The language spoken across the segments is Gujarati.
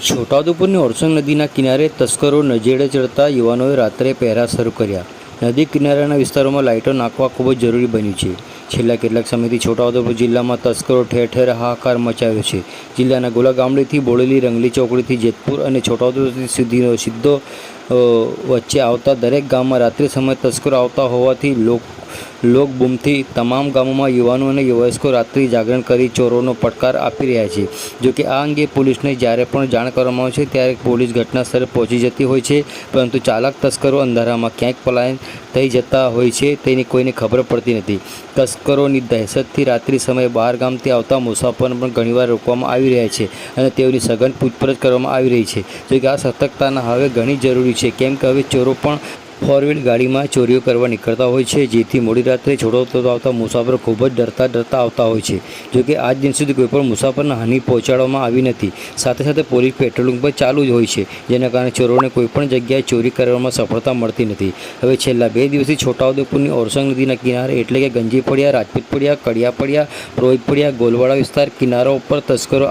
છોટાઉદેપુરની ઓરસંગ નદીના કિનારે તસ્કરો નજેડે ચડતા યુવાનોએ રાત્રે પહેરા શરૂ કર્યા। નદી કિનારાના વિસ્તારોમાં લાઇટો નાખવા ખૂબ જ જરૂરી બન્યું છે। છેલ્લા કેટલાક સમયથી છોટાઉદેપુર જિલ્લામાં તસ્કરો ઠેર ઠેર હાહાકાર મચાવ્યો છે। જિલ્લાના ગોલાગામડીથી બોડેલી, રંગલી ચોકડીથી જેતપુર અને છોટાઉદેપુર સુધીનો સીધો વચ્ચે આવતા દરેક ગામમાં રાત્રિ સમયે તસ્કરો આવતા હોવાથી લોકબૂમથી તમામ ગામોમાં યુવાનો અને વયસ્કો રાત્રિ જાગરણ કરી ચોરોનો પડકાર આપી રહ્યા છે। જોકે આ અંગે પોલીસને જ્યારે પણ જાણ કરવામાં આવે છે ત્યારે પોલીસ ઘટના સ્થળે પહોંચી જતી હોય છે, પરંતુ ચાલાક તસ્કરો અંધારામાં ક્યાંક પલાયન થઈ જતા હોય છે તેની કોઈને ખબર પડતી નથી। તસ્કરોની દહેશતથી રાત્રિ સમયે બહાર ગામથી આવતા મુસાફરોને પણ ઘણીવાર રોકવામાં આવી રહ્યા છે અને તેઓની સઘન પૂછપરછ કરવામાં આવી રહી છે। જોકે આ સતર્કતાના હવે ઘણી જરૂરી છે, કેમ કે હવે ચોરો પણ ફોર વ્હીલ ગાડીમાં ચોરીઓ કરવા નીકળતા હોય છે, જેથી મોડી રાત્રે છોટાઉદેપુર આવતા મુસાફરો ખૂબ જ ડરતા આવતા હોય છે। જોકે આજ દિન સુધી કોઈપણ મુસાફરને હાનિ પહોંચાડવામાં આવી નથી। સાથે સાથે પોલીસ પેટ્રોલિંગ પણ ચાલુ જ હોય છે, જેના કારણે ચોરોને કોઈપણ જગ્યાએ ચોરી કરવામાં સફળતા મળતી નથી। હવે છેલ્લા 2 દિવસથી છોટાઉદેપુરની ઓરસંગ નદીના કિનારે એટલે કે ગંજી ફળિયા, રાજપૂત ફળિયા, કડિયા ફળિયા, પુરોહિત ફળિયા, ગોલવાડા વિસ્તાર કિનારા ઉપર તસ્કરો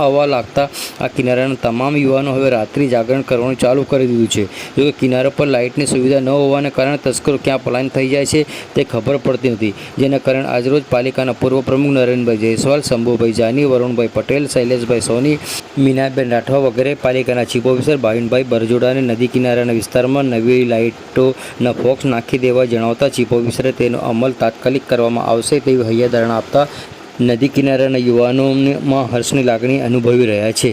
આવવા લાગતા આ કિનારાના તમામ યુવાનો હવે રાત્રિ જાગરણ કરવાનું ચાલુ કરી દીધું છે। જોકે કિનારા પર લાઇટની સુવિધા ન હોવાને કારણે તસ્કરો ક્યાં પલાયન થઈ જાય છે તે ખબર પડતી નથી, જેના કારણે આજરોજ પાલિકાના પૂર્વ પ્રમુખ નરેનભાઈ જયસ્વાલ, શંભુભાઈ જાની, વરુણભાઈ પટેલ, શૈલેષભાઈ સોની, મીનાબેન રાઠવા વગેરે પાલિકાના ચીફ ઓફિસર ભાવિનભાઈ બરજોડાને નદી કિનારાના વિસ્તારમાં નવી લાઇટોના ફોક્સ નાખી દેવા જણાવતા ચીફ ઓફિસરે તેનો અમલ તાત્કાલિક કરવામાં આવશે તેવી હૈયાધારણા આપતા નદી કિનારાના યુવાનોમાં હર્ષની લાગણી અનુભવી રહ્યા છે।